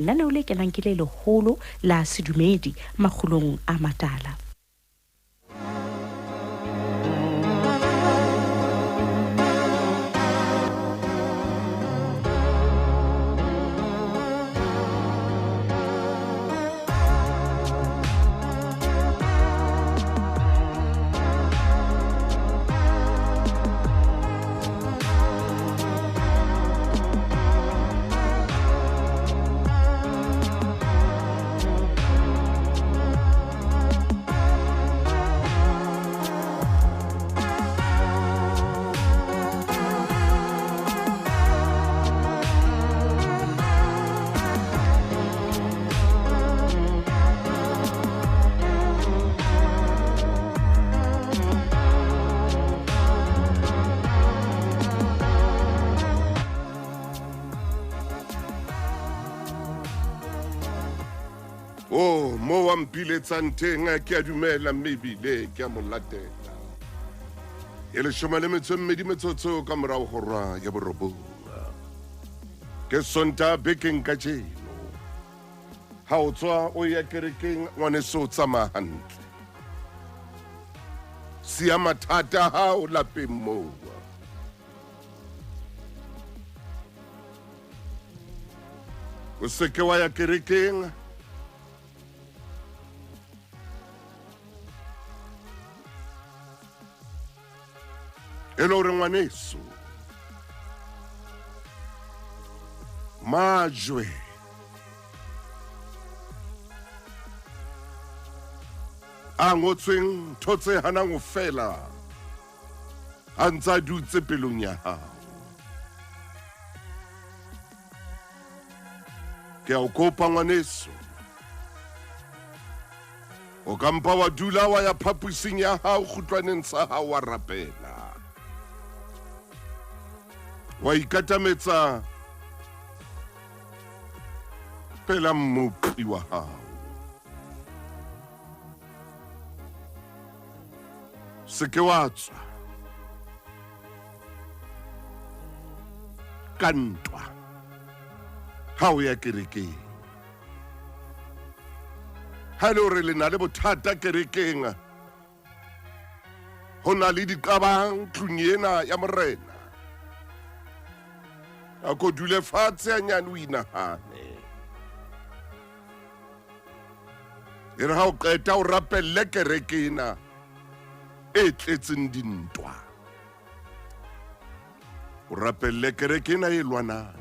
Lenaneo le kenang ke le leholo la sedumedi makgulong a matala. Oh, mo wa mpiletsang teng ke a dumela mebile ke a mo latela. E le 12 metsotso ka morao ho hora ya borobonga. Ke Sontaha bekeng ka tjeno. Ha o tswa o ya kerekeng ngwaneso o tsamaya hantle. Sia mathata hao lapeng moo. O seke wa ya kerekeng Elore ngwaneso majwe a ngotsweng thotse hanang o fela a ntsa dutse pelong ya hao. Ke a o kopa ngwaneso o kampa wa dula wa ya phapusing ya hao kgutlwaneng sa hao wa rapela. Wa ikatametsa pela mmupi wa hao. Seke wa tswa ka ntwa ha o ya kerekeng. Ha le hore le na le bothata kerekeng, ho na le diqabang tlung ena ya morena. A ko dule fatshe hanyane o inahane. E re ha o qeta o rapelle kereke ena e tletseng dintwa. O rapelle kereke ena e lwanang.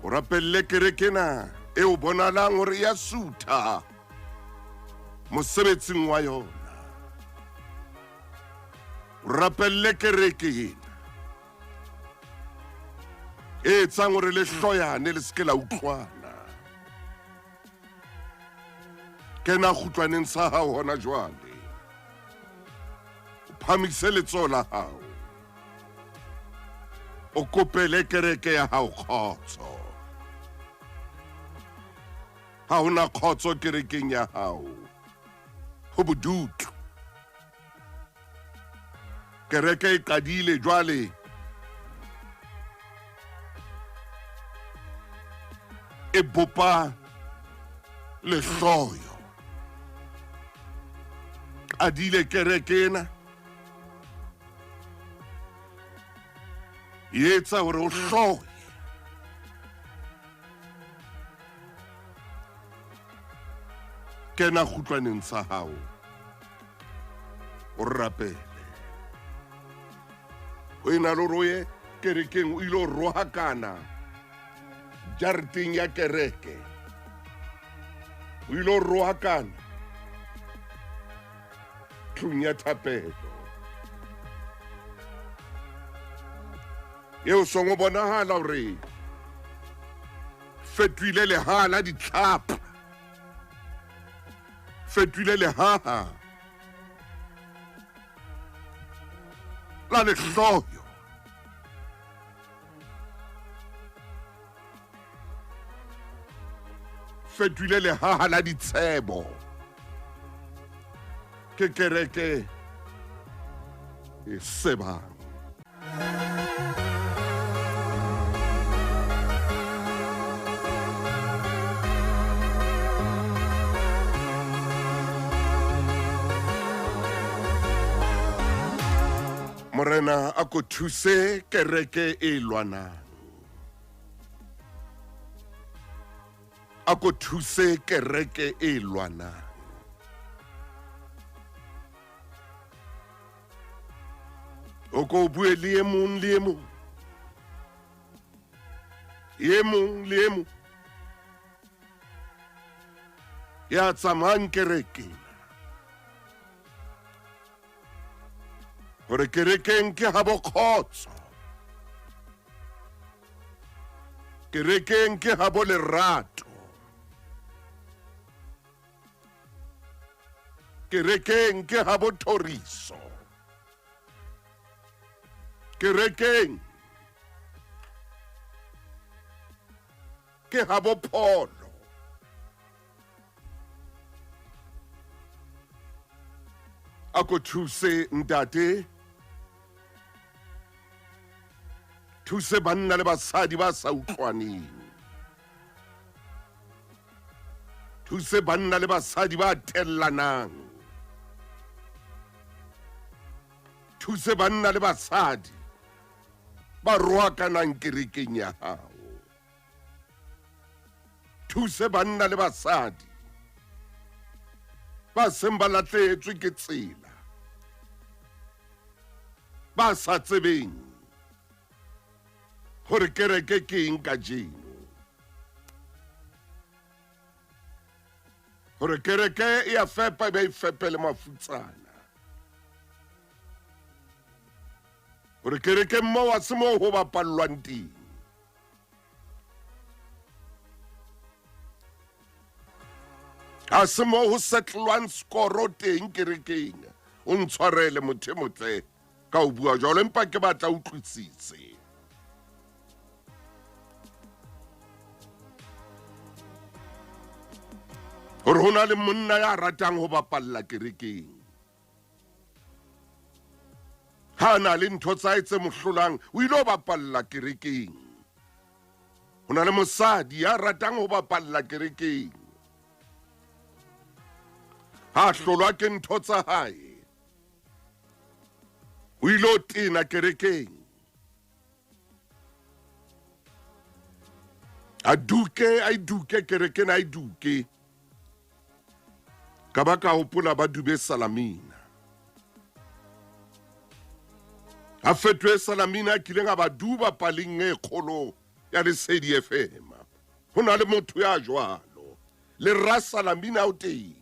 O rapelle kereke ena e o bonalang hore ya sutha mosebetsing wa yona. O rapelle kereke ena e etsang hore le hloyane le seke la utlwana. Kena kgutlwaneng sa hao hona jwale. O phamise letsoho la hao. O kopele kereke ya hao kgotso. Ha hona kgotso kerekeng ya hao, ho bodutu. Kereke e qadile jwale e bopa lehloyo. Qadile kereke ena e etsa hore o hloye. Kena kgutlwaneng sa hao o rapele. O ena le hore o ye kerekeng o ilo rohakana jareteng ya kereke. O ilo rohakana tlung ya thapelo. Eo songo bonahala hore fetwile leha la ditlhapa. Fetwile lehaha la lehloyo. Fetwile lehaha la ditshebo. Ke kereke e sebang. Morena a ko thuse kereke e lwanang. A ko thuse kereke e lwanang. O ko bue le e mong le e mong. E mong le e mong. Ya tsamayang kerekeng. Hore kerekeng ke habo khotso. Kerekeng ke habo lerato. Kerekeng ke habo thoriso. Kerekeng ke habo pholo. A ko thuse ntate. Thuse banna le basadi ba sa utlwaneng. Thuse banna le basadi ba tellanang. Thuse banna le basadi ba roakanang kerekeng ya hao. Thuse banna le basadi ba seng ba latlhetswe ke tsela, ba sa tsebeng hore kereke ke eng kajeno, hore kereke e a fepa e be e fepe le mafutsana, hore kereke mo wa se mo ho bapallwang teng. A se mo ho setlwang skoro teng kerekeng. O ntshwarele motho e motle ka o bua jwalo, empa ke batla utlwisise. Hore ho na le monna ya ratang ho bapalla kerekeng. Ha na le ntho tsa etse mohlolang o ile ho bapalla kerekeng. Ho na le mosadi ya ratang ho bapalla kerekeng. Ha hlolwa ke ntho tsa hae. O ile ho tena kerekeng. A duke kerekeng a duke. Ka baka hopola ba dube Salamina. A fetwe Salamina kileng a ba duba paling e kgolo ya Lesedi FM. Ho na le motho ya jwalo. Le ra Salamina o teng.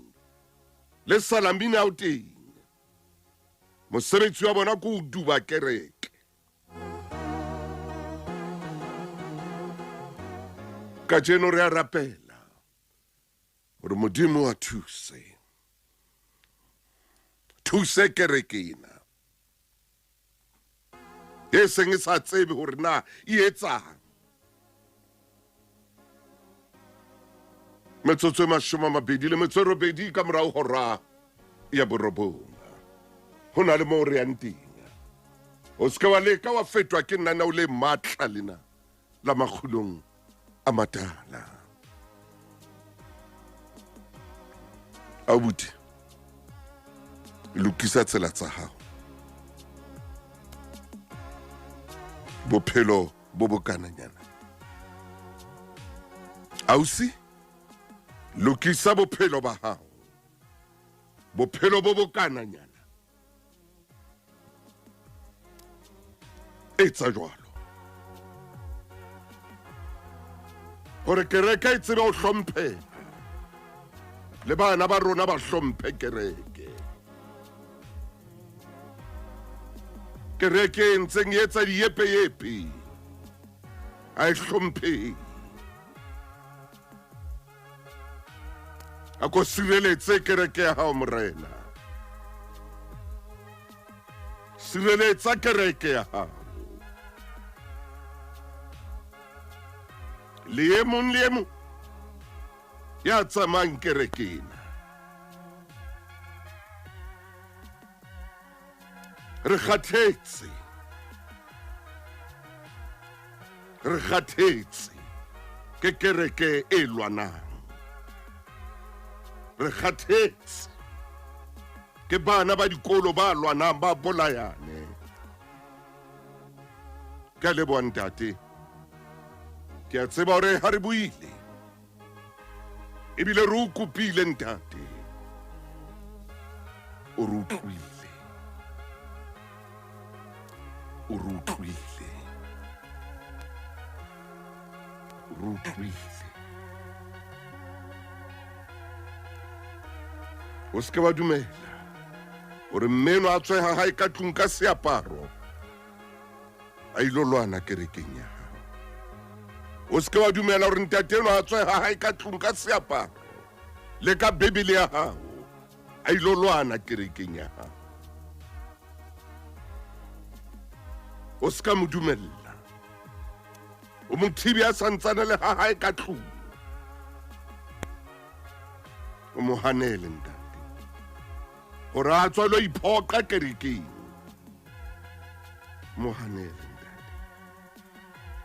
Le Salamina o teng. Mosebetsi wa bona ko duba kereke. Ka jeno re a rapela hore Modimo a thuse. Thuse kerekena. E seng e sa tsebe hore na e etsang. Metsotso e 2:20 ka morao hora ya borobonga. Ho na le mo re yang teng. O ska wa leka wa fetwa ke nna o le matla lena la makgulong a matala. Abuti, lokisa tsela tsa hao. Bophelo bo bokananyana. Ausi, lokisa bophelo ba hao. Bophelo bo bokananyana. Etsa jwalo. Hore kereke e tsebe ho hlompheha. Le bana ba rona ba hlomphe kereke. Kereke e ntseng e etsa diepe-yepe. Ha e hlomphehe. A ko sireletse kereke ya hao morena. Sireletsa kereke ya hao. Le e mong ya tsamayang kerekena. Re kgathetse. Re kgathetse ke kereke e lwanang. Re kgathetse ke bana ba dikolo ba lwanang ba bolayane. Ka leboha ntate. Ke a tseba hore ha re buile. Ebile re o kopile ntate. O re utlwile. O re utlwile. O re utlwile. O se ke wa dumela hore mmeno a tswe ha hae ka tlung ka seaparo a ilo lwana kerekeng ya hao. O se ke wa dumela hore ntateno a tswe ha hae ka tlung ka seaparo le ka Bebele ya hao a ilo lwana kerekeng ya hao. O se ka mo dumella. O mo thibi a santsane le ha hae ka tlung. O mo hanele ntate hore a tswa lo iphoqa kerekeng. Mo hanele ntate.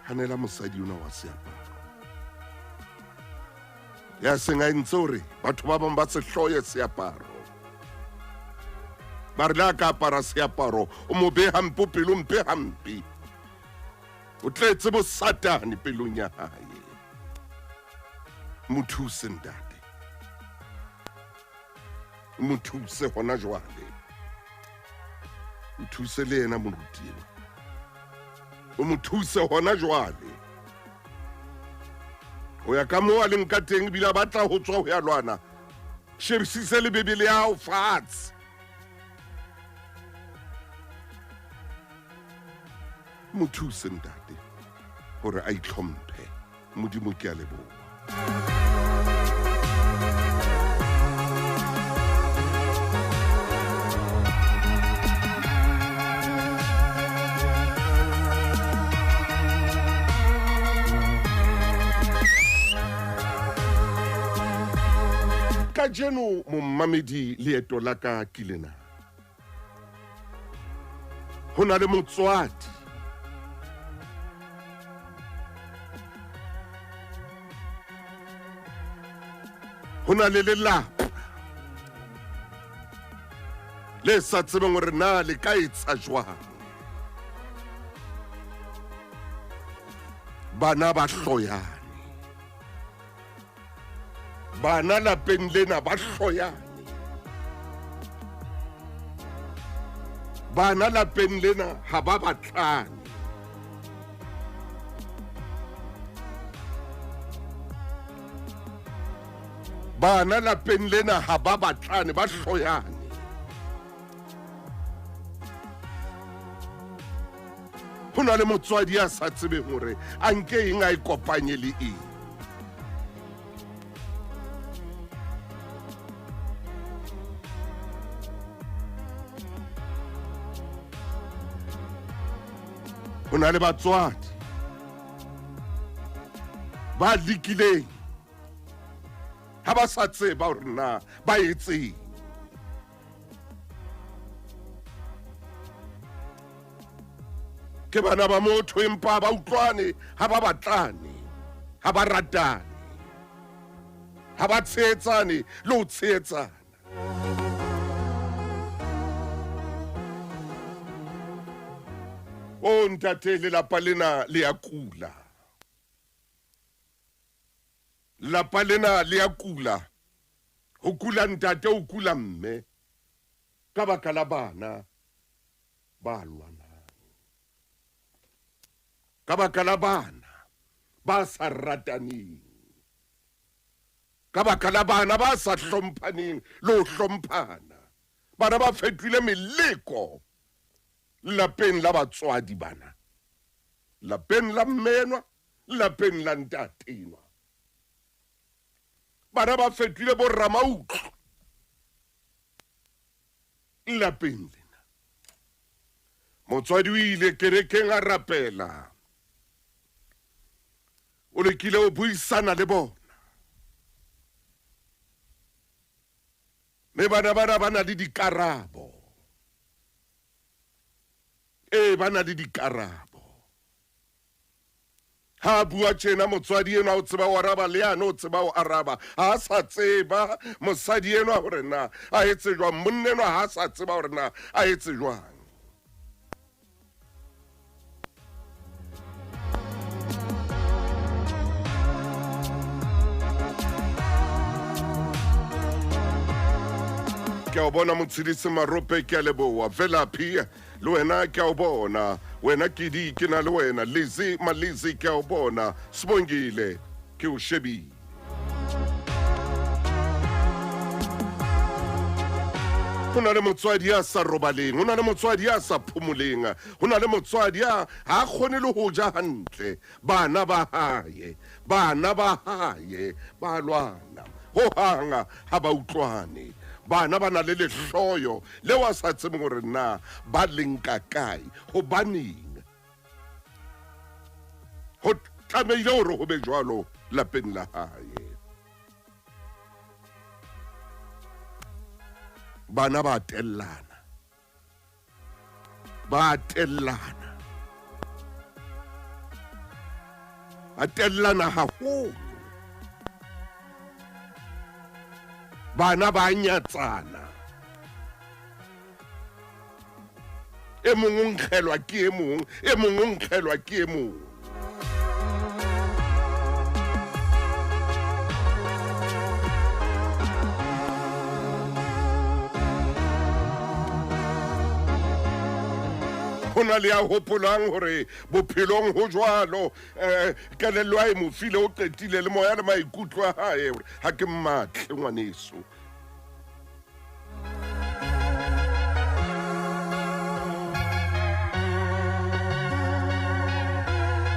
Hanela mosadi ona wa seaparo ya seng a entse hore batho ba bang ba se hloye seaparo. Ba re la ka apara seaparo o mo beha mpo pelo mpe hampe. O tletse bo satane pelong ya hae. Mo thuse ntate. Mo thuse hona jwale. O thuse le yena moruti ena. O mo thuse hona jwale. O ya ka moo a leng ka teng ebile a batla ho tswa ho ya lwana. Shebisise le Bebele ya hao fatshe. Mo thuse ntate hore a itlhomphe. Modimo ke a leboha. Ka jeno mommamedi leeto la ka ke lena. Ho na le motswadi ho na le lelapa le sa tsebeng hore na le ka etsa jwang. Bana ba hloyane. Bana lapeng lena ba hloyane. Bana lapeng lena ha ba batlane. Bana lapeng lena ha ba batlane, ba hloyane. Ho na le motswadi ya sa tsebeng hore a nke eng a ikopanye le eng. Ho na le batswadi ba lekileng ha ba sa tseba hore na ba etseng. Ke bana ba motho empa ba utlwane ha ba batlane, ha ba ratane, ha ba tshehetsane le ho tshehetsana. O ntate lelapa lena le a kula. Lapa lena le a kula. Ho kula ntate, ho kula mme. Ka baka la bana ba lwana. Ka baka la bana ba sa rataneng. Ka baka la bana ba sa hlomphaneng le ho hlomphana. Bana ba fetohile meleko lapeng la batswadi bana. Lapeng la mmenwa, lapeng la ntatenwa. Bana ba fetohile bo ramautlo lapeng lena. Motswadi o ile kerekeng a rapela. O lekile o buisana le bona. Me bana ba na le dikarabo. Ba na le dikarabo. Ha bua tjena motswadi ena o tseba ho araba le yana o tseba ho araba. Ha sa tseba mosadi ena hore na a etse jwang. Monna ena ha sa tseba hore na a etse jwang. ke a o bona motshedisi marope ke a leboa Velapi le wena ke a o bona wena Kidi ke na le wena Lizzy Malizi ke a o bona Sibongile ke o shebile ho na le motswadi ya sa robaleng ho na le motswadi ya sa phomoleng ho na le motswadi ya ha kgone le ho ja hantle bana ba hae ba lwana ho hanga ha ba utlwane bana ba na le lehloyo le wa sa tsebeng hore na ba lenka kae ho baneng ho tlamehile hore ho be jwalo lapeng la hae bana ba tellana haholo bana ba nyatsana e mong o nkgelwa ke e mong e mong o nkgelwa ke e mong hona le ya hopolang hore bophelong ho jwalo kelello a e mo file o qetile le moya le maikutlo a hae ha ke mmatle ngwaneso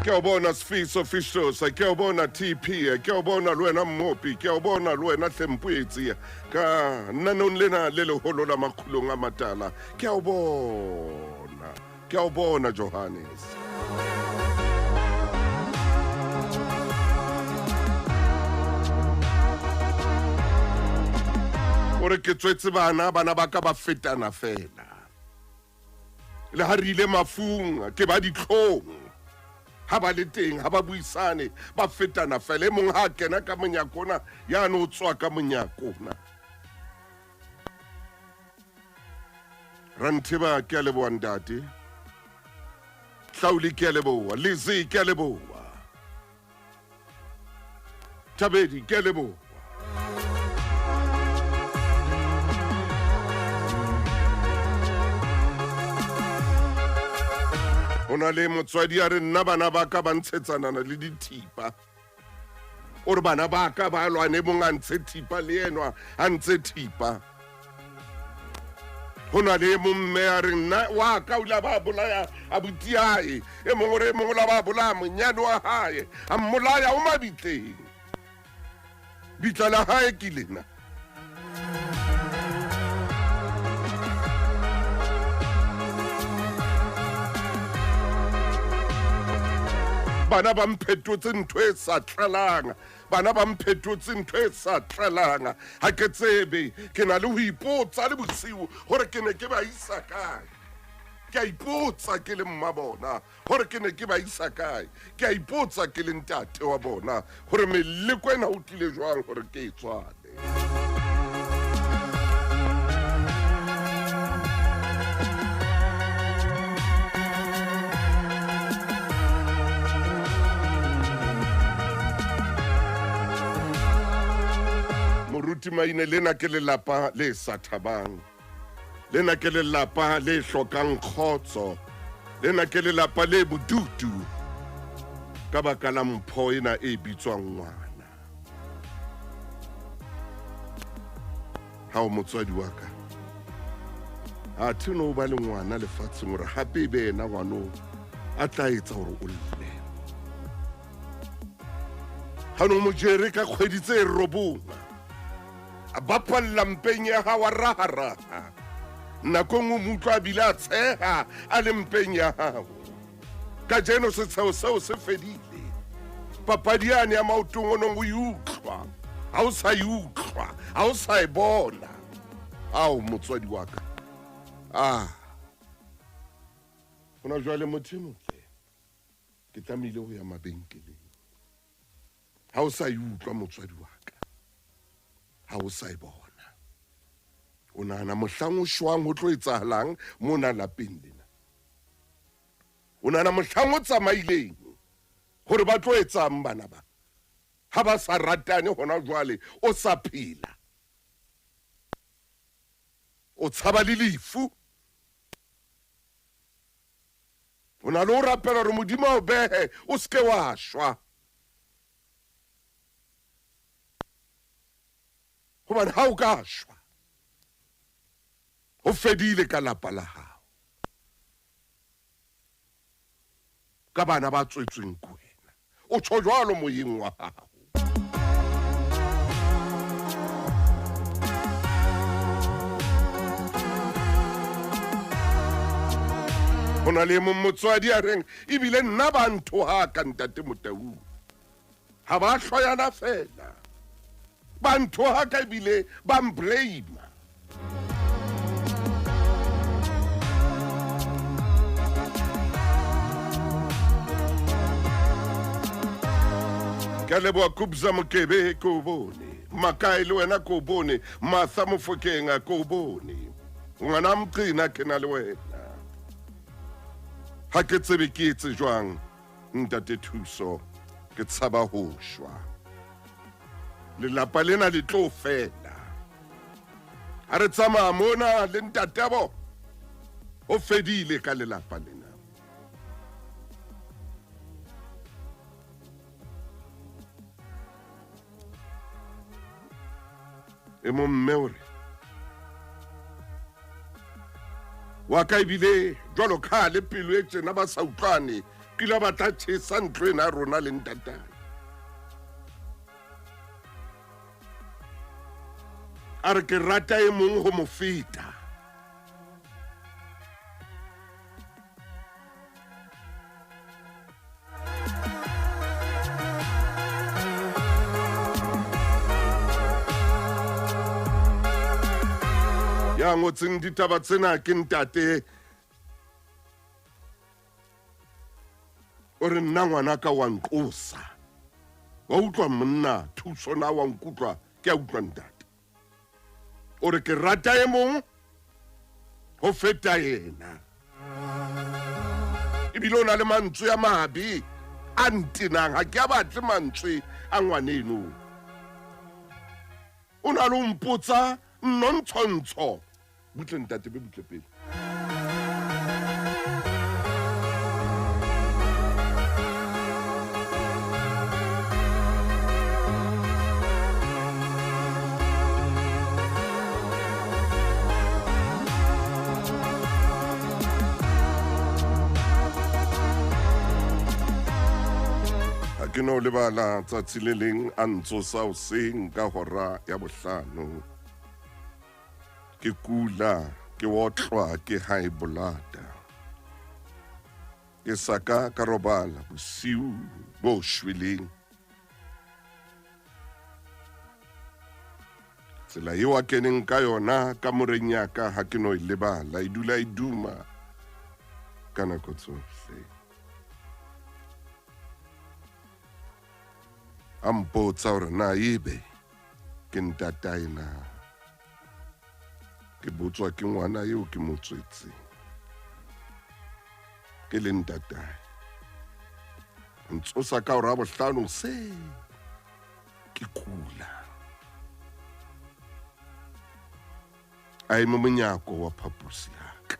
ke o bona Sfiso Fishosa ke o bona TP ke o bona le wena Mmopi ke o bona le wena Hlempwetsi ka nanong lena le leholo la makhulong a matala ke o bona Johannes ore ke tswetse bana ba ka ba fetana fela le ha rile mafung ke ba ditlhong ha ba le teng ha ba buisane ba fetana fela mong ha kena ka monyakona ya no tswa ka monyakona Rantiba ke a leboa ntate Hlauli ke a leboa Lizzy ke a leboa Thabedi ke a leboa hona le motswadi a re nna bana ba ka ba ntshetsana le dithipa o re bana ba ka ba lwane mong a ntshe thipa le enwa a ntse thipa hona le momme a re nna wa ka o la ba bolaya abuti hae e mongwe re mongwe la ba bolaya monyane wa hae a mmolaya o mabitleng bitla la hae ke lena bana ba mphetotse ntho e sa tlalang bana ba mphetotse ntho e sa tlalang ha ke tsebe ke na le ho ipotsa le bosiu hore ke ne ke ba isa kae ke a ipotsa ke le mmabona hore ke ne ke ba isa kae ke a ipotsa ke le ntate wa bona hore meleko ena o tlile jwang hore ke e tswale moruti maine lena ke lelapa le sa thabang lena ke lelapa le hlokang khotso lena ke lelapa le bodutu ka baka la mpho ena e bitswang ngwana ha o motswadi wa ka a thuno ba le ngwana lefatsheng hore hape be ena ngwano a tla etsa hore o lle ha no mo jere ka kgwedi tse robonga ba palla mpeng ya ha wa raharaha nakong o mutlwa bila tsheha a le mpeng ya hao ka jeno se tsao se fedile papadiane ya maotong o nong o yutlwa ha o sa yutlwa ha o sa e bona ao motswadi wa ka ona jwale motho motle ke tlamehile ho ya mabenkeleng ha o sa yutlwa motswadi wa ka ha o sa e bona o nahana mohlang o shwang ho tlo etsahalang mona lapeng lena o nahana mohlang o tsamaileng hore ba tlo etsang bana ba ha ba sa ratane hona jwale o sa phela o tshaba le lefu o na le o rapela gore modimo o behe o seke wa shwa gobane ha o ka shwa o fedile ka lapa la hao ka bana ba tswetsweng ke wena o tsho jwalo moyeng wa gago go na le motswadi a reng ebile nna ba nthoga ka ntate Motaung ga ba hloyana fela ba nthoga ka ebile ba mblama ke leboa Kubza Mokebe ke o bone Makai le wena ke o bone Martha Mofokeng ke o bone ngwana Mqina ke na le wena ha ke tsebe ke etse jwang ntate Thuso ke tshaba ho shwa lelapa lena le tlo fela ha re tsamaya mona le ntatebo o fedile ka lelapa lena e mo mme hore wa ka ebile jwalo ka le pelo e tsena ba sa utlwane ke la batla tshesa ntlo ena rona le ntatane a re ke rata e mong ho mo feta ya ngotseng ditaba tsena ke ntate o re nna ngwana ka wa nqosa wa utlwa monna Thuso na wa nkutlwa ke a utlwa ntate o re ke rata e mong ho feta yena ebile o na le mantswe ya mabe a ntenang ha ke a batle mantswe a ngwaneno o na le mpotsa nontsontsho butle ntate be butle pele ke no lebala tsatsi le leng a ntsosa hoseng ka hora ya bohlano ke kula ke wotlwa ke high blood ke saka ka robala bosiu bo shweleng tsela eo a keneng ka yona ka moreng ya ka ha ke no lebala e dula e duma ka nako tsohle ampotsa hore na ebe ke ntatae na ke botswa ke ngwana eo ke motswetse ke le ntatae ntsosa ka hora bohlano se ke kula a eme monyako wa phapusi ya ka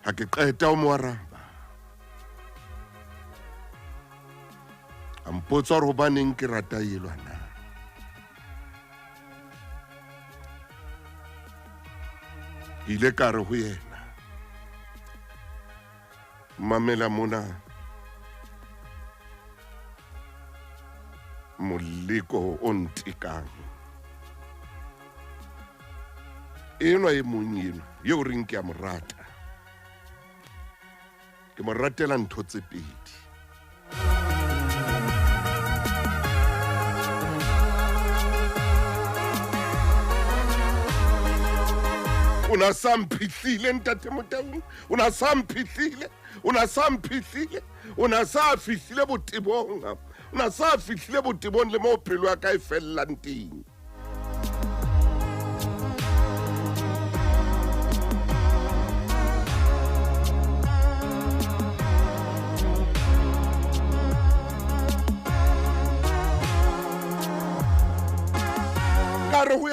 ha ke qeta o mo araba a mpotsa hore hobaneng ke rata yelwana ile ka re ho yena mamela mona moleko o ntekang enwa e mong eno yeo reng ke a mo rata ke mo ratela ntho tse pedi o na sa mphihlile ntate Motaung o na sa mphihlile o na sa mphihlile o na sa fihlile botebong o na sa fihlile botebong le mo pelo ya ka e fellang teng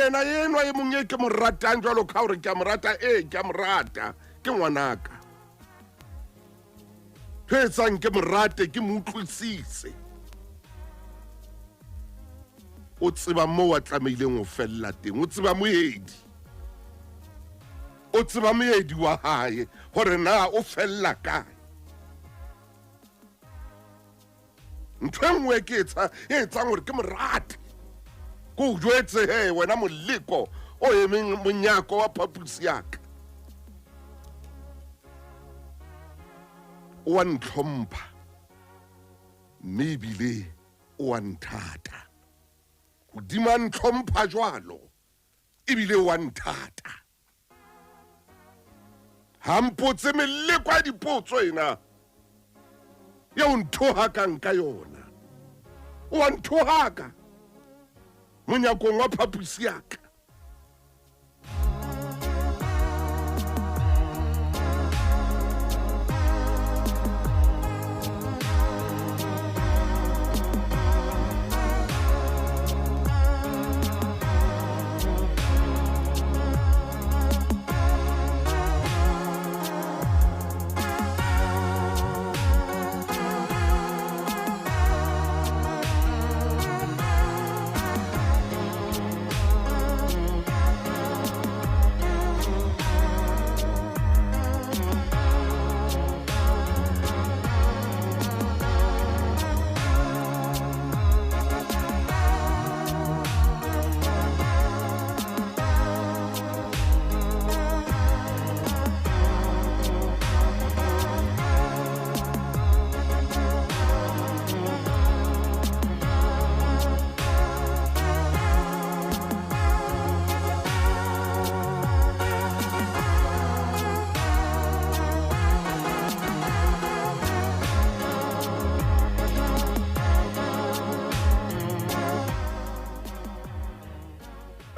yena enwa e mong e ke mo ratang jwalo ka hore ke a mo rata ke a mo rata ke ngwanaka etsang ke mo rate ke mo utlwisise o tseba mo wa tlameileng o fella teng o tseba moedi wa hae hore na o fella kae ntho engwe ke etsang hore ke mo rate ko o jwetse wena moleko o emeng monyako wa phapusi yaka o a ntlhompha mme ebile o a nthata hodima ntlhompha jwalo ebile o a nthata ha mpotse meleko ya dipotso ena ya o nthohaka nka yona o a nthohaka monyakong wa phapusi yaka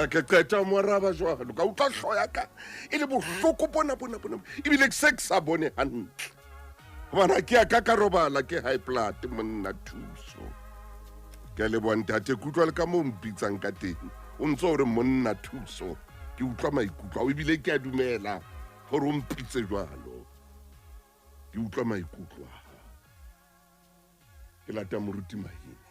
ke qeta mo raba jwalo ka utlwa hloya ka e le bohloko bona ebile ke se ke sa bone hantle bana ke aka ka robala ke high blood monna thuso ke le bontate kutlwa le ka mo mpitsang ka teng o ntse hore monna thuso ke utlwa maikutlo ebile ke a dumela hore o mpitse jwalo ke utlwa maikutlo ke lata moruti mahini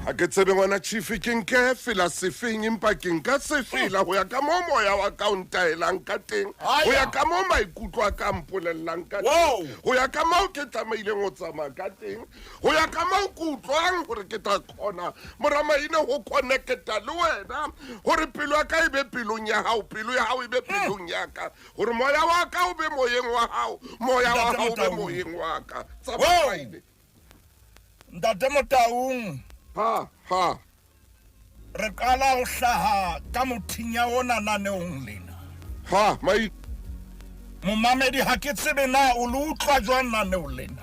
ha ke tsebe ngwana chief ke nke fela sefeng empa ke nka sefela ho ya ka mo moya wa ka o ntaelang ka teng ho ya ka mo maikutlo a ka mpolellang ka teng ho ya ka mo ke tsamaileng ho tsamaya ka teng ho ya ka mo ke utlwang hore ke tla kgona moramaine ho connecta le wena hore pelo ya ka e be pelong ya hao pelo ya hao e be pelong ya ka hore moya wa ka o be moyeng wa hao moya wa hao o be moyeng wa ka tsamaile Ntate Motaung ha re qala ho hlaha ka mothinya ona naneong lena ha mai momamedi ha ke tsebe na o le utlwa jwang naneong lena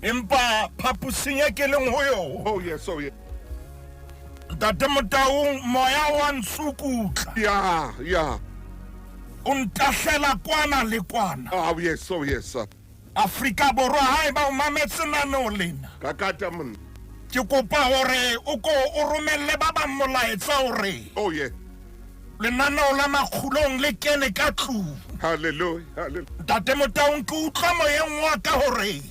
empa phapusing e ke leng ho yo oh yes Ntate Motaung moya wa nsukutla ya o ntahlela kwana le kwana oh yes sir Afrika Borwa ha eba o mametse naneong lena kakata mon ke kopa hore o ko o romelle ba bang molaetsa hore oh yeah lenaneo la makgulong le kene ka tlung hallelujah Ntate Motaung ke utlwa moyeng wa ka hore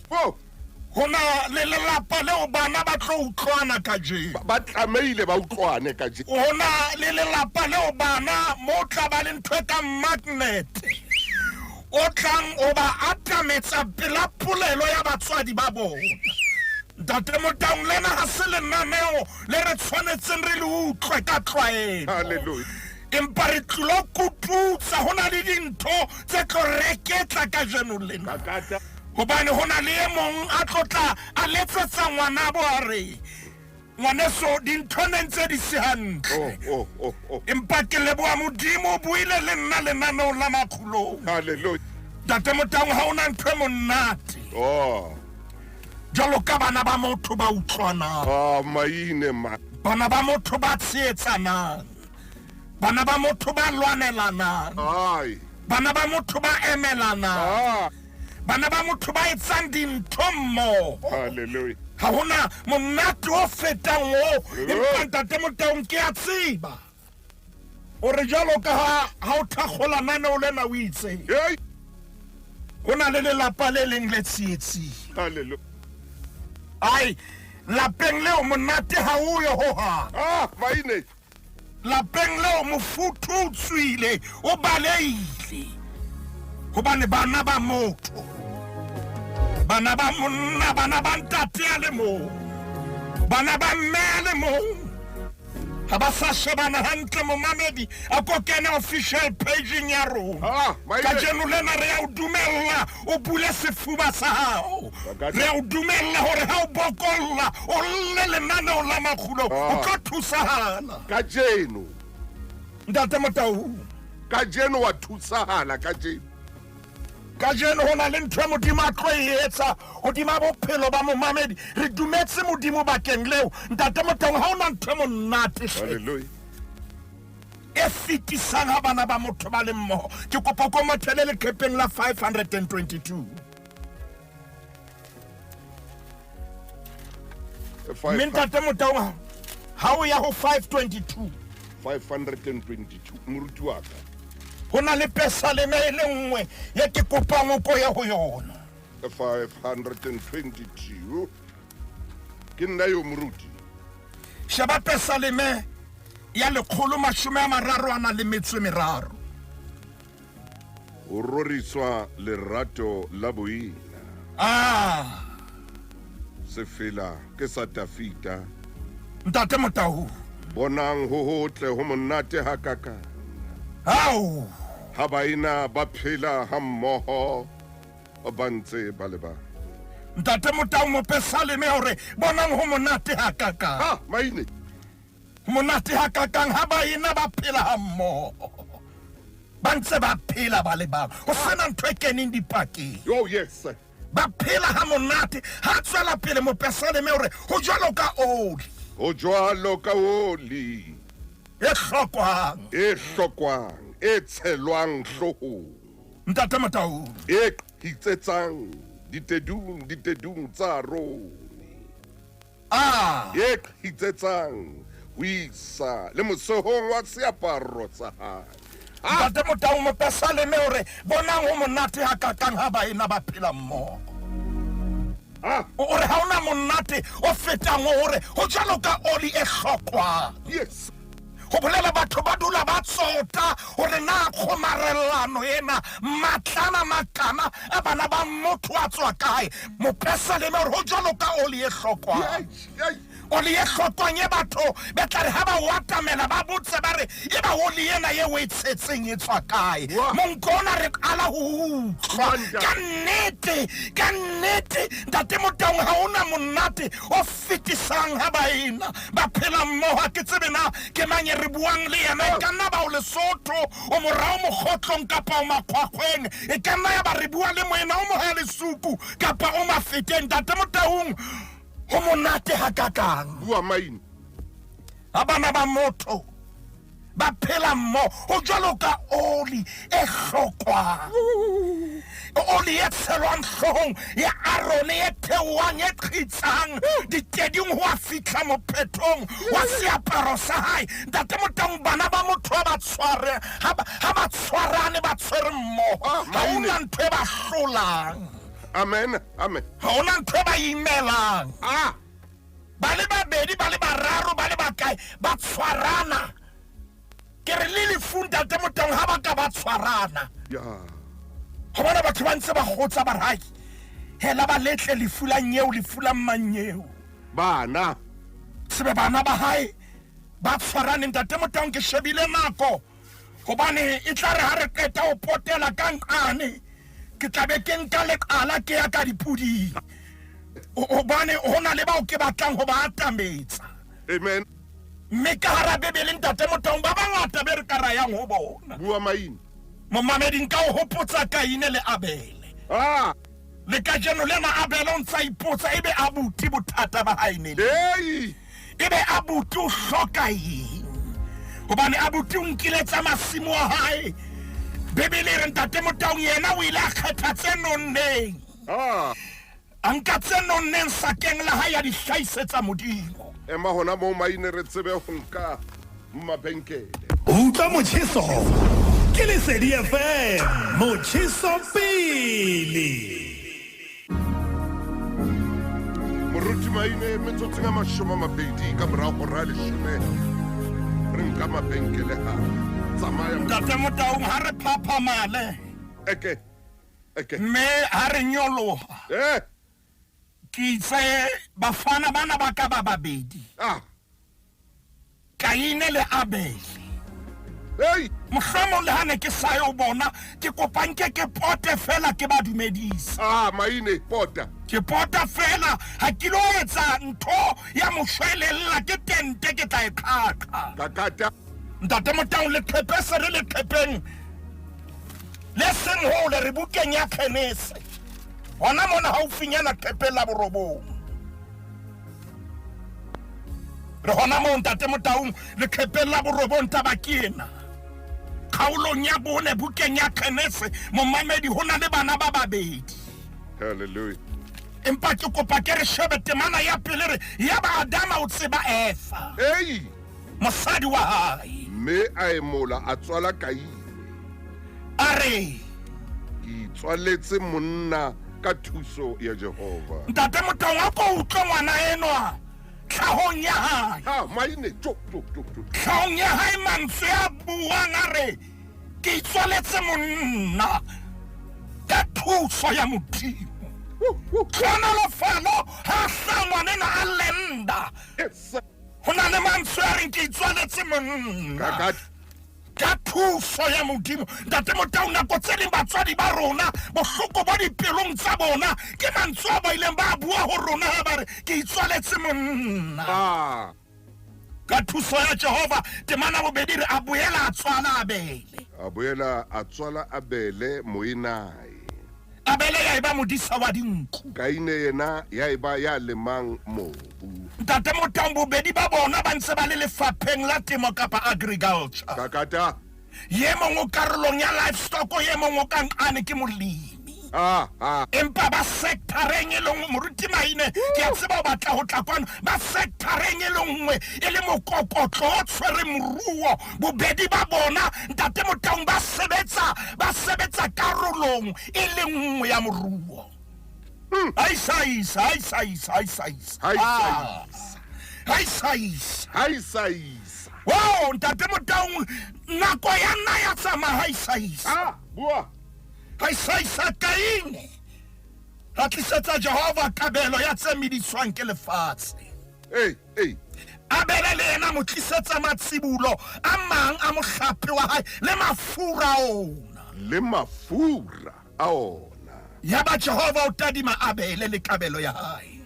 hona le lelapa leo bana ba tlo utlwana ka je ba tlameile ba utlwane ka je hona le lelapa leo bana mo tla ba le ntwe ka magnet o tlang o ba atametsa pela polelo ya batswadi ba bona Ntate Motaung lena ha se lenaneo le re tshwanetseng re le utlwe ka tlwaelo hallelujah empa re tlo kututsa hona le dintho tse tlo reketla ka jeno lena hobane hona le e mong a tlotla a letsetsa ngwana bo a re ngwaneso dintho ne ntse di se hantle empa ke leboha modimo o buile le nna lenaneo la makgulong hallelujah Ntate Motaung ha ona ntho e monate jalo ka bana ba motho ba utlwanang maine bana ba motho ba tsheetsanang bana ba motho ba lwanelanang, Ai. bana ba motho ba emelanang, bana ba motho ba etsang dintho mmoho. Hallelujah. Ha hona monate o fetang o, empa ntate Motaung ke a tseba o re jalo ka ha o thakgola naneo lena o itse Hey. ho na le lelapa le leng le tsietsi. Hallelujah. Ai lapeng leo monate ha o yo ho ha, Maine. lapeng leo mofuthu o tswile o baleile hobane bana ba motho, bana ba monna, bana ba ntate a le mo, bana ba mme a le mo, ha ba sa shebana hantle momamedi a ko kena official pageng ya rona. Ka jeno lena re a o dumella o bule sefuba sa hao, re a o dumella hore ha o bokolla o lle lenaneo la makgulo o tlo thusahala. Ka jeno. Ntate Motaung, Ka jeno wa thusahala ka jeno. ka jeno ho na le ntho e Modimo a tlo e etsa hodima bophelo ba momamedi. Re dumetse Modimo bakeng leo. Ntate Motaung, ha ona ntho e monate Hallelujah. e fetisang ha bana ba motho ba le mmoho. Ke kopa ko mothele lekepeng la 522. Mme Ntate Motaung, ha o ya ho 522 522 moruti wa ka. ho na le pesa le me le nngwe ye ke kopang o ko ya ho yona. 522 ke nna yo moruti. Sheba pesa le me ya 133. O roriswa lerato la boina. Se fela ke sa tafita. Ntate Motaung, Bonang ho hotle ho monate ha kaka. ao Ha baina ba phela ha mmoho ba ntse ba le ba. Ntate Motaung mo pesa le me hore bonang ho monate ha kakang. Maine. Monate ha kakang ha baina ba phela ha mmoho, ba ntse ba phela ba le bang ho sena ntho e keneng dipakeng. Oh yes. Ba phela ha monate ha tswela pele mo pesa le me hore ho jwalo ka oli O jwalo ka oli e hlokwang. e hlokwang e tshelwang hlohong. Ntate Motaung, E hitsetsang ditedung tsa rona. E hitsetsang ho isa le mosohong wa seaparo sa hae. Ntate Motaung mo pesa le me hore bonang ho monate ha kakang ha baina ba phela mmoho. O re ha ona monate o fetang hore ho jwalo ka oli e hlokwang. Yes. Ho bolela batho ba dula ba tsota hore na kgomarellano ena matlana makana a bana ba motho a tswa kae. Mo pesa le me hore ho jwalo ka oli e hlokwang. Oli e hlokwang e batho ba tla re ha ba watamela ba botse ba re e ba oli ena ye o e tshetseng e tswa kae. Monkona re qala ho utlwa ka nnete Ntate Motaung ha ona monate o fetisang ha baina ba phela mmoho. Ha ke tsebe na ke mang re buang le yena, e ka nna ba o Lesotho o morao mokgotlong kapa o makhwakhweng, e ka nna ya ba re bua le moena o moha lesuku kapa o mafeteng. Ntate Motaung, ho monate ha kakang Bua Maine. ha bana ba motho ba phela mmoho ho jwalo ka oli e hlokwang. Oli e tshelwang hloohong ya Aaron e theohang e qhitsang diteding ho a fihla mophethong wa seaparo sa hae. Ntate Motaung, bana ba motho ba tshware ha ba tshwarane ba tshwere mmoho. Ha ona ntho e ba hlolang, Amen. Amen. ha ona ntho e ba imelang. Ba le babedi, ba le bararo, ba le bakae ba tshwarana. Ke re le lefu Ntate Motaung ha ba ka ba tshwarana. Ho bona batho ba ntse ba gotsa ba rai hela ba letle lefu la nyeo, lefu la mmanyeo. Bana. Sebe bana ba hae ba tshwarane. Ntate Motaung, ke shebile nako hobane e tla re ha re qeta ho potela ka nqane ke tla be ke nka leqala ke ya ka dipudi hobane hona le bao ke batlang ho ba atametsa. Amen. Mme ka hara Bebele Ntate Motaung ba bangata be re ka rayang ho bona. Bua Maine. Momamedi nka o hopotsa Kaine le Abele. Le ka jeno lena Abele o ntsa ipotsa ebe abuti bothata ba hae ne. Ebe abuti o hloka eng? hobane abuti o nkiletsa masimo a hae Bebele re ntate Motaung yena o ile a kgetha tse nonneng a nka tse nonneng sakeng la hae ya di hlaisetsa Modimo ema hona mo Maine re tsebe ho nka mabenkele utlwa Motjheso ke Lesedi FM Motjheso pele moruti Maine metsotso a 20 ka morao go ra 10 re nka mabenkele ha tsamaya ntate Motaung ha re phaphamale eke me ha re nyoloha ke itse bafana bana ba ka ba babedi Kaine le Abele mohlomong le hane ke sa yo bona ke kopanke ke pote fela ke ba dumedisa Maine pota ke pota fela ha ke lo etsa ntho ya moshwelella ke tente ke tla eqhaqha kakata ntate Motaung le qhepese re le qhepeng le seng ho le re bukeng ya khenese hona mona haufinyana qhepela borobong re hona mo ntate Motaung le qhepela borobong tabakena khaulong ya bone bukeng ya khenese momamedi hona le bana ba babedi hallelujah empa ke kopa ke re shebe temana ya pele re ya ba Adama o tseba Eva mosadi wa hae me a emola a tswala Kaine are ke tswaletse monna ka thuso ya Jehova ntate Motaung a ko utlwa ngwana enwa tlhahong ya hae Maine tlhahong ya hae mantswe a buang a re ke tswaletse monna ka thuso ya Modimo Kona lo falo ha ngwana a lenda hona le mantswe a re ke tswaletse monna ka thuso ya Modimo ntate Motaung nako tse ding batswadi ba rona bohloko ba dipelong tsa bona ke mantswe a ba ileng ba bua ho rona ha ba re ke itswaletse monna ka thuso ya Jehova temana bobedi re a boela a tswala Abele moinae Abele ya iba modisa wa dinku Kaine yena ya iba ya lemang mobu ntate Motaung bobedi ba bona ba ntse ba le lefapheng la temo kapa agriculture kakata ye mongwe karolong ya livestock ye mongwe ka nqane ke molemi empa ba sectoreng e lengwe moruti Maine ke a tseba o batla ho tla kwano ba sectoreng e lengwe e le mokokotlo o tshwere moruo bobedi ba bona ntate Motaung ba sebetsa karolong e lengwe ya moruo wow ntate Motaung nako ya nna ya tsamaya bua Kaine ha tlisetsa Jehova kabelo ya tse mediswang ke lefatshe Abele le yena mo tlisetsa matsibulo a mang a mohlape wa hae le mafura ona ya ba Jehova o tadima Abele le kabelo ya hae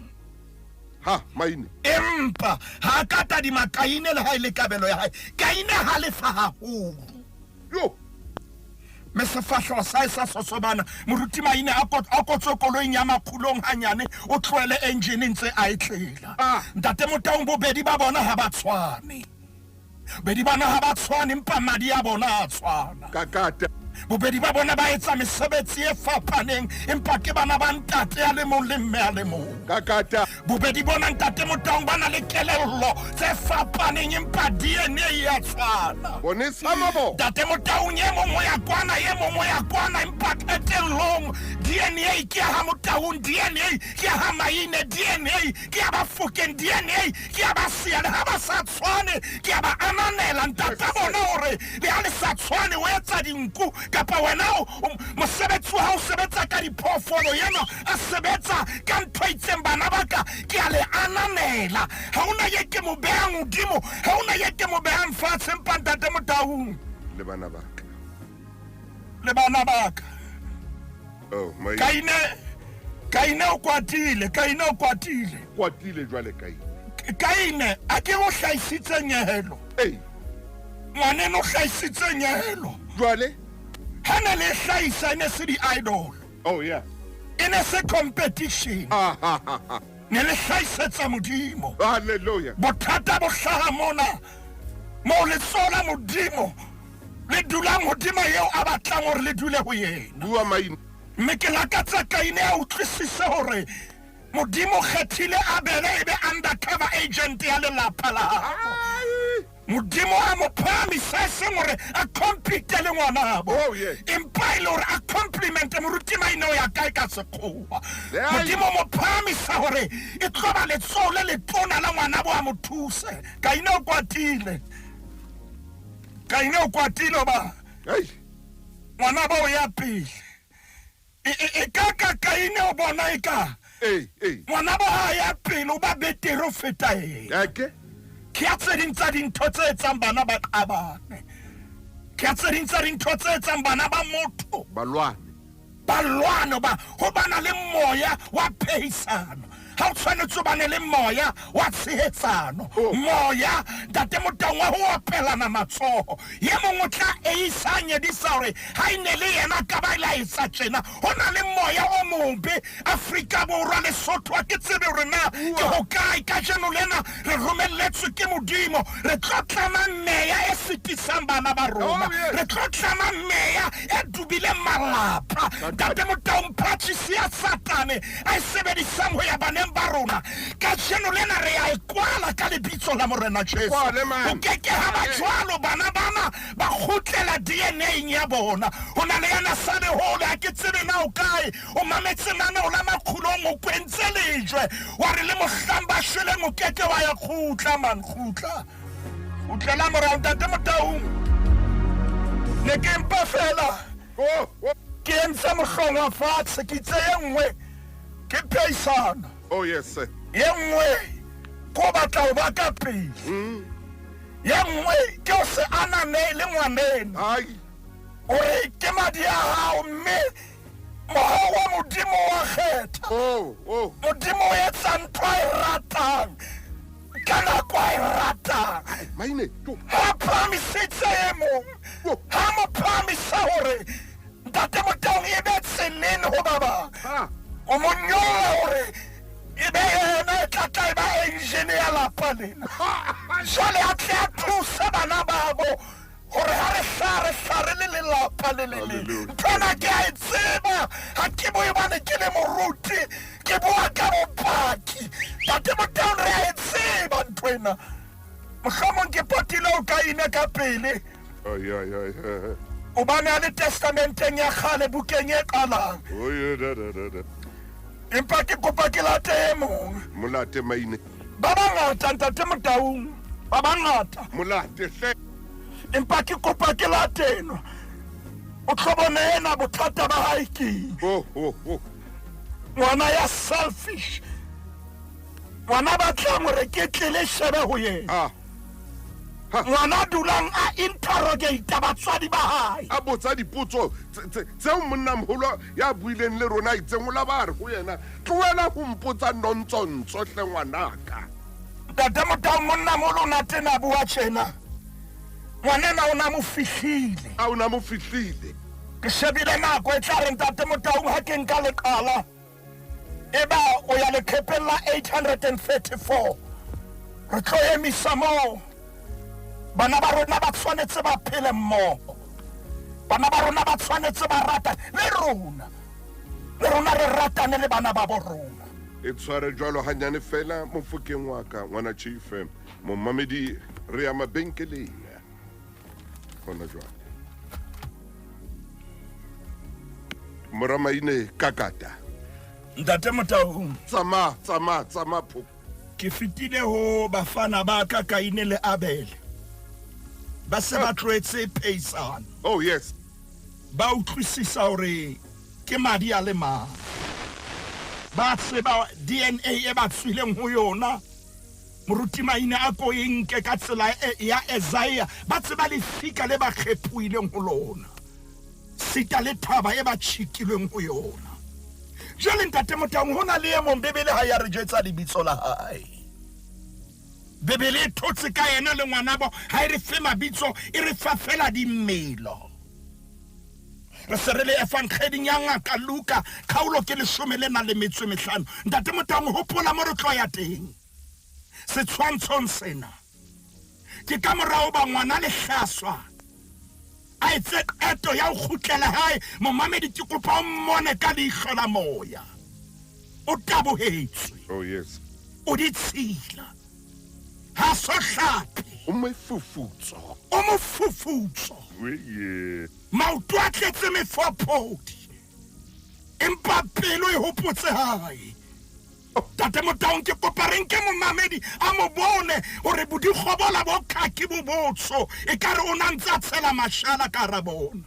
Maine empa ha ka tadima Kaine le hae le kabelo ya hae Kaine ha le fa haholo me sefahlo sa sosobana moruti Maine a kotso koloing ya makhulong hanyane o tlwele engine ntse a etlela ntate Motaung bobedi ba bona ha ba tshwane bedi bana ha ba tshwane empa madi a bona a tshwana kakata bobedi ba bona ba etsa mesebetsi e fapaneng empa ke bana ba ntate a le mong le mme a le mong kakata bobedi bona ntate Motaung bana le kelello tse fapaneng empa DNA ya tshwana bonesa mabo ntate Motaung ye mongwe ya kwana empa qetellong DNA ke ha Motaung DNA ke ha Maine DNA ke ha Bafokeng DNA ke ha Basiane ha ba sa tshwane ke ha ba ananela ntate bona hore le ha le sa tshwane o etsa dinku kapa wena mosebetsi wa hao sebetsa ka diphoofolo yena a sebetsa ka ntho itseng bana baka ke a le ananela ha ona ye ke mo behang hodimo ha ona ye ke mo behang fatshe empa ntate Motaung le bana baka Kaine o kwatile jwale Kaine a ke go hlaisitse nyehelo ngwaneno o hlaisitse nyehelo jwale hana le hlaisa ne se di idol ene se competition ne le hlaisetsa Modimo hallelujah bothata bo hlaha mona mo le sola modimo le dulang hodima eo a batlang hore le dule ho yena. Bua Maine. Mme ke lakatsa Kaine a utlwisise hore modimo kgethile Abele ebe undercover agent ya lelapa la hao. Modimo a mo phamisa seng hore a compete le ngwana habo. Oh, yeah. Empa ile hore a compliment moruti Maine o ya kae ka sekgowa. Modimo mo phamisa hore e tloba letsoho le letona la ngwana bo a mo thuse. Kaine o kwatile. Kaine o kwatile ba. Hey. Ngwana ba o ya pele. E ka Kaine o bona e ka. Hey. Ngwana ba ha ya pele o ba betere o feta ena. Okay. Ke a tse ding tsa dintho tse etsang bana ba qabane. Ke a tse ding tsa dintho tse etsang bana ba motho balwana ba ho bana le moya wa phehisano. Ha o tshwanetse o bane le moya wa tshehetsano. Moya date motangwa ho apelana matsoho. Ye mongwe tla e isanye di sore ha ine le yena ka ba ila isa tjena. Hona le moya o mobe Afrika Borwa le Lesotho a ke tsebe hore na ke ho kae ka jeno lena re romelletswe ke modimo. Re tlotlana meya e sitisang bana ba rona. Re tlotlana meya e dubile malapa. Date motang practice ya satane a sebedisang ho ya bana barona ka jeno lena re a ikwala ka lebitso la morena Jesu. O keke ha ba jwalo bana ba khutlela DNA ya bona. Hona le yana sane hole a ke tsebe na o kae o mametse nana o la makhulong o kwentse lejwe wa re le mohlamba shwele mo keke wa ya khutla man khutla la morao tate motaung ne ke mpa fela ke entse mohlongwa fatshe ke tse engwe ke pheisana. Oh yes sir. Ye nngwe ko batla ho ba ka pele. Ye nngwe ke o se anane le ngwaneng. Ai. Ore ke madi a hao mme moho wa modimo wa kgetha. Modimo o etsa ntho a e ratang ka nako a e ratang. Maine. Ha promisitse e mong. Ha mo promisa hore ntate Motaung e be tseleng ho baba. O mo nyola hore ebe yena tla ba engineer la palena. Jale a tla thusa bana babo hore ha re hlare le lelapa le le. Ntwana ke a tseba ha ke boe bana ke le moruti ke boa ka bopaki. Tate Motaung re a tseba ntwena. Mohlomong ke potile o Kaine ka pele. Ai. O bana le testamenteng ya khale bukeng e qalang. Oh yeah. Empa ke kopa ke late e mong. Molate Maine. Ba bangata ntate Motaung. Ba bangata. Molate hle. Empa ke kopa ke late eno. O tlhobone ena bothata ba hae ke. Ngwana ya selfish. Ngwana ba tlang hore ke tlele shebe ho yena. Ngwana dulang a interrogate batswadi ba hae. A botsa dipotso tse monna moholo ya buileng le rona itseng o la ba re go yena tloela go mpotsa nontsontsho hle ngwanaka. Tate Motaung monna moholo na tena bua tjena. Ngwanena o na mo fihlile. A o na mo fihlile. Ke shebile nako e tla re ntate Motaung ha ke nka le qala. Eba o ya le khepella 834. Re tlo emisa mo. Bana ba rona ba tshwanetse ba phele mmoho. Bana ba rona ba tshwanetse ba rata le rona re ratane le bana ba bo rona. E tshware jwalo hanyane fela mofokeng wa ka ngwana Chief mo mamedi re ya mabenkeleng hona jwalo. Moramaine kakata. Ntate Motaung Tsama pho. ke fitile ho bafana ba ka Kaine le Abele. Ba se ba tloetse pheisano. Oh yes. Ba utlwisisa hore ke madi a le mang. Ba tseba DNA e ba tswileng ho yona. Moruti Maine a ko enke ka tsela ya Isaiah. Ba tseba le fika le ba kgepuileng ho lona. Sita le thaba e ba tshikilweng ho yona. Jale ntate Motaung hona le e mong Bebele ha ya re jetsa lebitso la hae. Bebele thotse ka yena le ngwana bo ha re fe mabitso e re fa fela di mmelo. Re serele evangeling ya ngaka Luka khaolo ke 15. Ntate Motaung hopola mo re tlo ya teng. Se tshwantshong sena ke ka morao ba ngwana le hlaswa a etse eto ya go khutlela hae momamedi ke kopa o mmone ka leihlo la moya o tabohetswe Oh yes. o di tshila ha so hlapi O mefufutso. o mo fufutso Yeah. maoto a tletse mefopodi empa pelo e hopotse hae tate Motaung ke kopa reng ke momamedi a mo bone hore bodikgobola bo khaki bo botso e ka re o na ntse a tshela mashala ka ra bona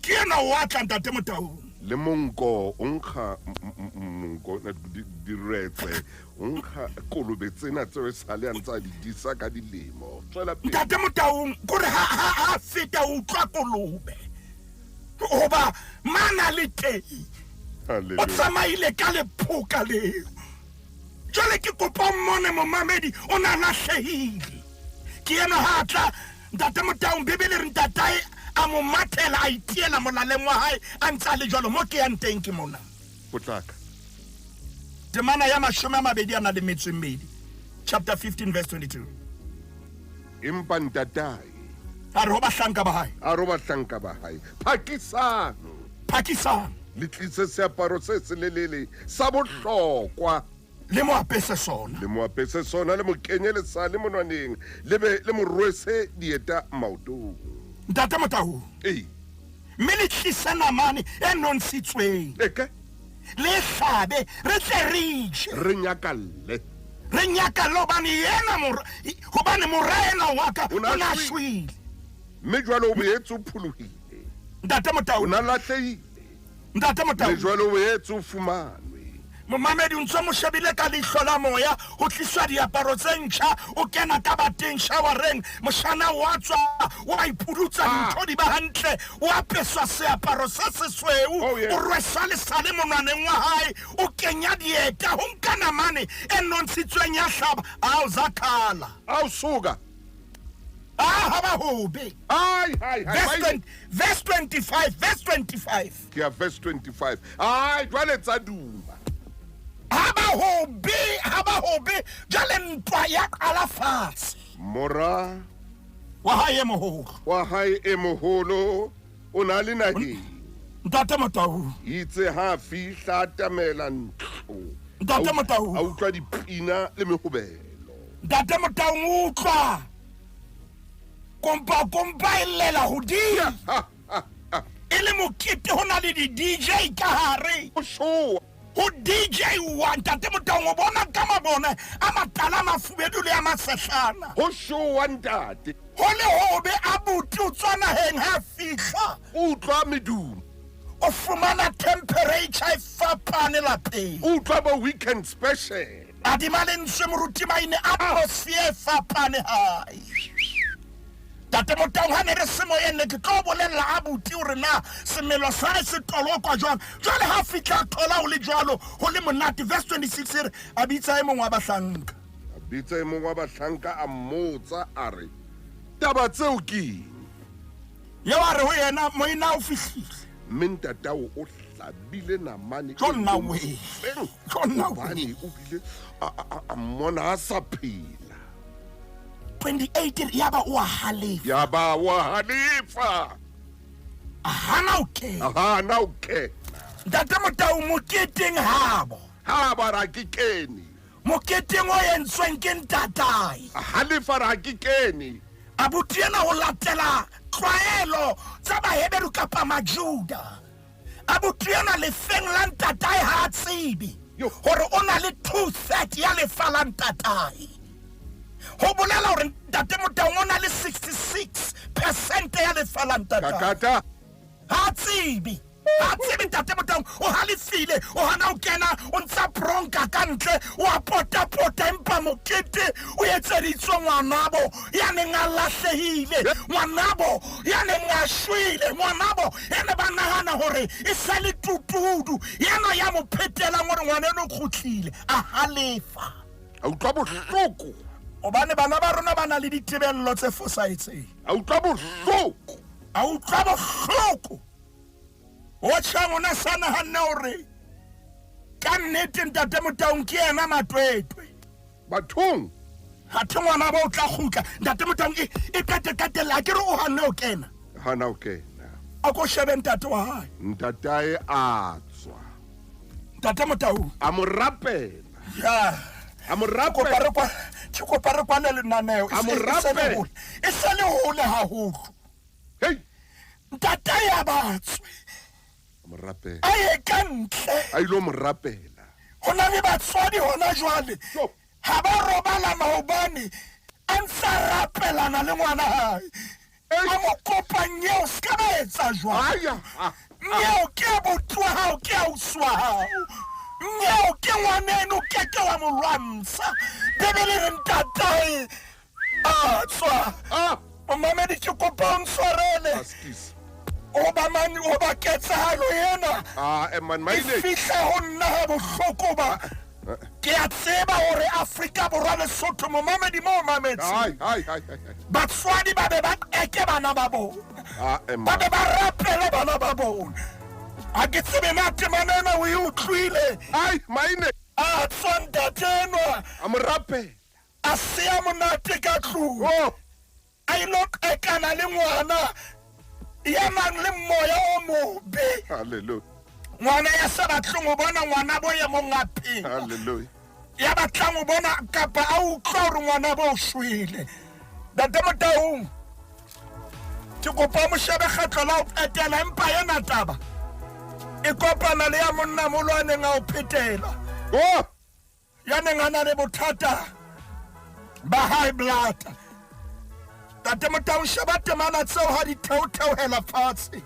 ke ena o atla tate Motaung Le monko onkga monko na diretse onkga kolobe tsena tse sale antsa di disa ka dilemo. Tswela pele. tate Motaung kore ha feta o utlwa kolobe hoba mana le teng o Hallelujah. tsamaile ka lephoka leo jwale ke kopa mmone momamedi o na lahlehile ke ena ha tla ntate Motaung bebele re ntatae a mo mathela a itiela molaleng wa hae a ntse le jwalo mo ke yang teng ke mona Potlaka. temana ya 22 chapter 15 verse 22 Empa ntatai. a re ho bahlanka ba hae A ro bahlanka ba hae. Phakisano. Pakistan Le tlise seaparo se selelele sa bohlokwa. le mo apese sona Le mo apese sona le mo kenye le sa le monwaneng. Le be le mo rwese dieta maotong. ntate Motaung Ei. mme le tlisa namane e nontshitsweng Eke le hlabe re tle re je re nyakalle. re nyaka lobane yena hobane morena wa ka O na o na shwele. shwele Mme jwale o boetse o phuluhile. ntate O Motaung na lahlehile. ntate Le Motaung jwale o boetse o fumanwe. momamedi o ntse mo shebile ka leihlo la moya ho tliswa diaparo tse ntjha o kena ka bateng shawareng moshana wa tswa wa ipudutsa ntho di ba hantle o apeswa seaparo se sesweu Oh, yeah. o rwesa lesale monwaneng wa hae o kenya dieta ho nka namane e nontshitsweng ya hlaba ao zakhala Awusuka. ha ba hobe Ai verse 25 Ke a verse 25. Ai jwale tsa duma. ha ba hobe jale ntwa ya qala fatshe Mora wa hae moholo wa hae e moholo o na le naheng. ntate Motaung Itse ha fihla tamela ntlo. ntate Motaung A utlwa dipina le mehobelo. ntate Motaung o utlwa kompa elela hodimo e le mokete ho na le di-DJ ka hare O showa. ho DJ wa ntate Motaung o bona ka mabone a matala a mafubedu le a masehlana Ho showa ntate. ho le hobe a buti o tswa naheng ha fihla O utlwa medumo. o fumana temperature e fapane lapeng O utlwa bo weekend special. adima lentswe moruti maine atmosphere e fapane hae tate Motaung ha ne re se moyenne ke tlo bolella abuti hore na semelo sa hae se tolokwa jwang jwale ha fihla thola o le jwalo ho le monate verse 26 re a bitsa e mong wa bahlanka A bitsa e mong wa bahlanka a mmotsa a re taba tseo ke eng? yeo a re ho yena moina o fihlile Mme ntatao o hlabile namane. Jonna we. Jonna we. Hobane o bile a mmona a sa phela. 28 yaba o a halefa Ya ba wa halefa. hana o ke Aha na o ke. tate Motaung moketeng habo Ha ba ra ke kene. moketeng o entsweng ke ntatae A halefa ra ke kene. abuti ena ho latela tlwaelo tsa baheberu kapa majuda abuti ena lefeng la ntatae ha tsebe Yo. hore o na le 2/3 ya lefa la ntatae ho bolela hore ntate Motaung o na le 66% ya lefa la ntatae Kakata. ha tsebe ntate Motaung o halefile o hana o kena o ntsa bronka ka ntle o a pota empa mokete o etseditswe ngwanabo ya neng a lahlehile ngwanabo ya neng a shwele ngwanabo ene ba nahana hore e sa le tutudu yana ya mo phetelang hore ngwaneno o kgutlile a halefa A utlwa bohloko. hobane bana ba rona ba na le ditebello tse fosahetseng A utlwa bohloko. a utlwa bohloko o tshang ona sana hanne hore ka nnete ntate Motaung ke yena matwetwe Bathong ha the ngwana ba o tla khutla ntate Motau e kate ke re o hanne o kena hana o kena a ko shebe ntate wa hae ntatae a tswa ntate Motau a mo rapela ya a mo rapela ke kopare kwa le lenaneo a mo rapela e sa le hole haholo hey ntate ya batswe a mo rapela a ye kantle a ilo mo rapela hona le batswadi hona jwale ha ba robala maobane a ntsa rapelana le ngwana hae a mo kopanyeo ska ba etsa jwang aya nyeo ke botwa hao ke auswa hao nyeo ke ngwaneno ke wa mo lwantsha bebele re ntatae a tswa mamedi ke kopa o ntshwarele askis o ba ketsahalo yena man e maile fihle ho nna ha bohloko ba ke a tseba hore Afrika Borwa Lesotho mo mamedi mo mametsi hai batswadi ba be ba eke bana ba bona ba be ba rapele bana ba bona a ke tsebe na temanena o e utlwile ai maine a tsonta tenwa a mo rapela a sea monate ka tlung a ilo ekana le ngwana ya nang le moya o mobe hallelujah ngwana ya sa batlong o bona ngwana bo ye mo ngapeng hallelujah ya batlang o bona kapa a utlwa hore ngwana bo shwele ntate Motau ke kopa mo shebe kgatlo la o etela empa yena taba e kopana le ya monna molwaneng a o phetela ya neng a na le bothata ba high blood ntate Motau sheba temana tseo ha di theohela fatshe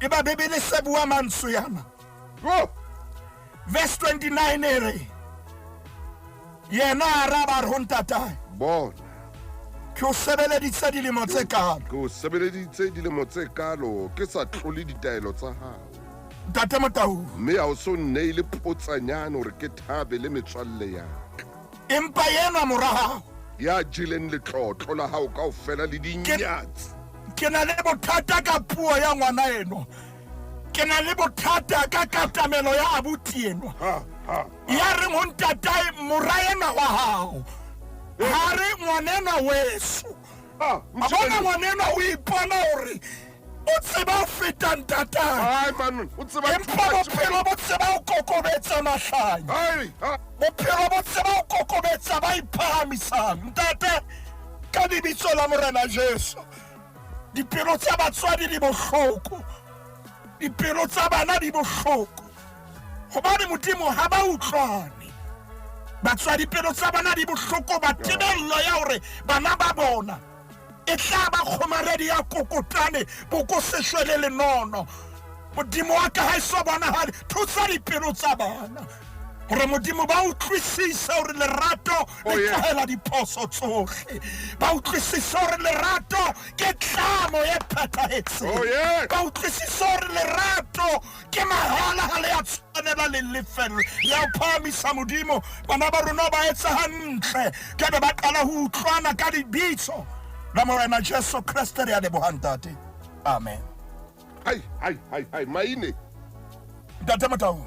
e ba bebele se bua mantswe yana verse 29 ere yena a raba ho ntatae bona ke o sebeleditse dilemo tse kalo ke o sebeleditse dilemo tse kalo ke sa tlole ditaelo tsa hao ntate Motau mme a o so nneile potsanyana hore ke thabe le metswalle ya empa yena morahao ya jileng letlotlo la hao kaofela le dinyatsi ke na le bothata ka puo ya ngwana eno ke na le bothata ka katamelo ya abuti eno ya re ho ntatae morayena wa hao ha re ngwanena weso a bona ngwanena o ipona hore o tseba ho feta ntatae ai man o tseba empa bophelo bo tseba ho kokobetsa mahlanya bophelo bo tseba ho kokobetsa ba iphahamisang ntate ka lebitso la Morena Jesu dipelo tsa batswadi di bohloko dipelo tsa bana di bohloko hobane Modimo ha ba utlwane batswadi pelo tsa bana di bohloko ba tebello ya hore bana ba bona e tla ba kgomaredi ya kokotane boko seshwele le nono Modimo wa ka ha iso bona ha thusa dipelo tsa bana hore Modimo ba utlwisisa hore lerato le tlahela diphoso tsohle ba utlwisisa hore lerato ke tlamo e phethahetseng ba utlwisisa hore lerato ke mahala ha le ya tshwanela le lefelo ya phamisa Modimo bana ba rona ba etsa hantle ke ba qala ho utlwana ka dibitso la Morena Jesu Kriste re a leboha ntate amen hai maine ntate Motau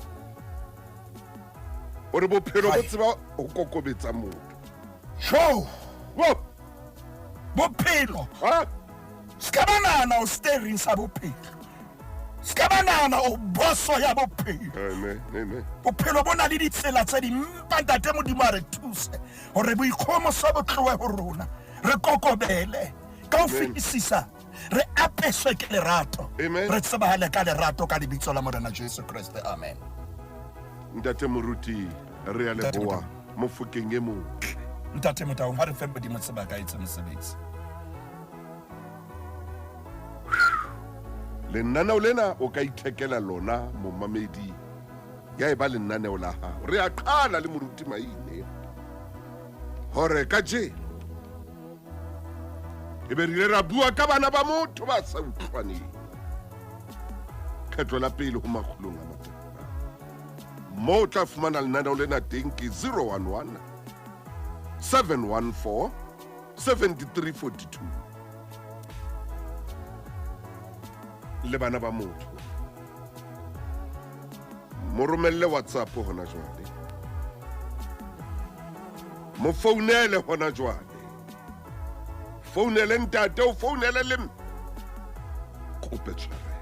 ore bophelo bo tseba ho kokobetsa motho bophelo ska banana o steering sa bophelo ska banana o boso ya bophelo bophelo bona le ditsela tse di mpa ntate Modimo a re thuse hore boikgomo sa botlohe ho rona re kokobele ka ho fetisisa re apeswe ke lerato re tsebahale ka lerato ka lebitso la Morena Jesu Kriste amen ntate moruti re a leboha mofokeng e motle ntate Motau ha re fe Modimo sebaka etse mosebetsi lenaneo lena o ka ithekela lona momamedi ya eba lenaneo la hao re a qala le moruti maine hore ka jeno e be re ra bua ka bana ba motho ba sa utlwaneng kgetlo la pele ho makgulong a matla mo tla fumana lenaneo lena teng ke 011 714 7342 le bana ba motho mo romelle WhatsApp hona jwale mo founele hona jwale founele ntate o founele le kope tshware